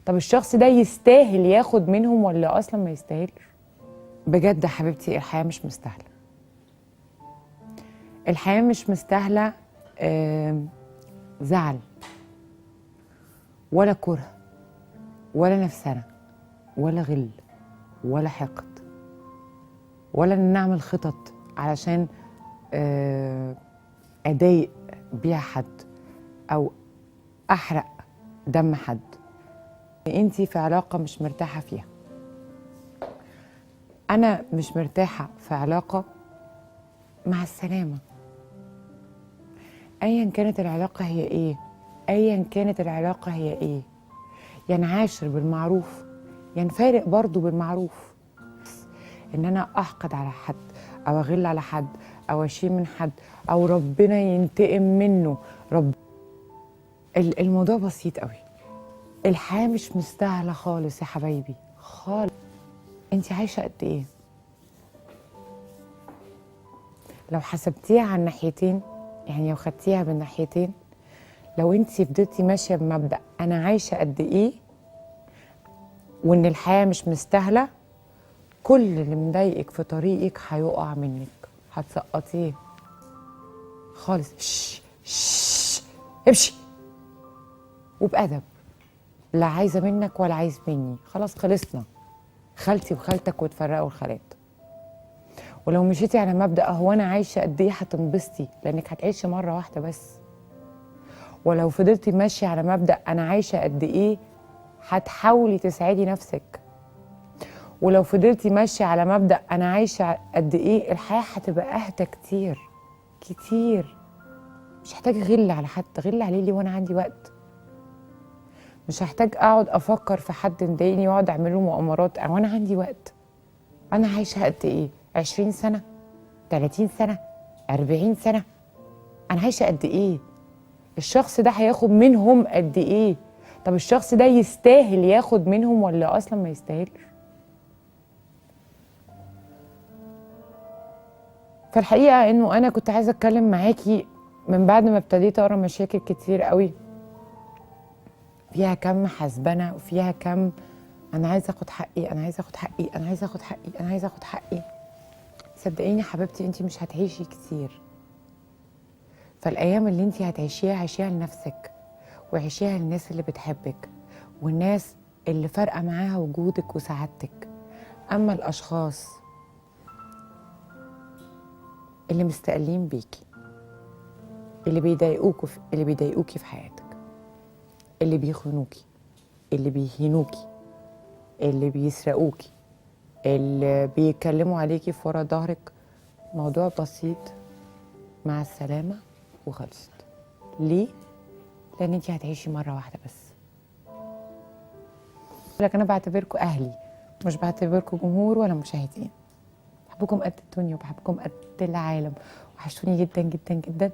طب الشخص ده يستاهل ياخد منهم ولا اصلا ما يستاهلش؟ بجد يا حبيبتي الحياه مش مستاهله. الحياه مش مستاهله زعل ولا كره ولا نفسنا ولا غل ولا حقد ولا ان نعمل خطط علشان اضايق بيها حد او احرق دم حد. انتي في علاقه مش مرتاحه فيها، انا مش مرتاحه في علاقه، مع السلامه. ايا كانت العلاقه هي ايه، ايا كانت العلاقه هي ايه، يا نعاشر بالمعروف يا نفارق برضو بالمعروف. ان انا احقد على حد او اغل على حد او اشيل من حد او ربنا ينتقم منه الموضوع بسيط قوي. الحياه مش مستاهله خالص يا حبايبي خالص. انت عايشه قد ايه؟ لو حسبتيها على الناحيتين، يعني لو خدتيها بالناحيتين، لو انت فضلتي ماشيه بمبدأ انا عايشه قد ايه وان الحياه مش مستاهله، كل اللي مضايقك في طريقك هيقع منك، هتسقطيه خالص. امشي وبأدب، لا عايزه منك ولا عايز مني، خلاص خلصنا. خالتي وخالتك وتفرقوا الخالات. ولو مشيتي على مبدأ هو انا عايشه قد ايه هتنبسطي، لانك هتعيشي مره واحده بس. ولو فضلتي ماشيه على مبدأ انا عايشه قد ايه هتحاولي تسعدي نفسك. ولو فضلتي ماشيه على مبدأ انا عايشه قد ايه، الحياه هتبقى اهدى كتير كتير. مش هحتاج غل على حد، غل عليه ليه وانا عندي وقت؟ مش هحتاج اقعد افكر في حد مضايقني واقعد اعمل له مؤامرات او انا عندي وقت. انا عايشه قد ايه؟ 20 سنه، 30 سنه، 40 سنه، انا عايشه قد ايه؟ الشخص ده هياخد منهم قد ايه؟ طب الشخص ده يستاهل ياخد منهم ولا اصلا ما يستاهلش؟ فالحقيقه انه انا كنت عايزه اتكلم معاكي من بعد ما ابتديت اقرا مشاكل كتير قوي فيها كم حسبنه وفيها كم انا عايزه اخد حقي، انا عايزه اخد حقي، انا عايزه اخد حقي، انا عايزه اخد حقي. صدقيني حبيبتي انت مش هتعيشي كتير. فالايام اللي انت هتعيشيها عيشيها لنفسك، وعيشيها للناس اللي بتحبك والناس اللي فارقه معاها وجودك وسعادتك. اما الاشخاص اللي مستقلين بيكي، اللي بيضايقوكي في حياتك، اللي بيخونوكي، اللي بيهينوكي، اللي بيسرقوكي، اللي بيتكلموا عليكي في ورا ظهرك، موضوع بسيط، مع السلامة وخلصت. ليه؟ لأن انتي هتعيشي مرة واحدة بس. لكن أنا بعتبركم أهلي، مش بعتبركم جمهور ولا مشاهدين. بحبكم قد الدنيا وبحبكم قد العالم، وحشتوني جدا جدا جدا.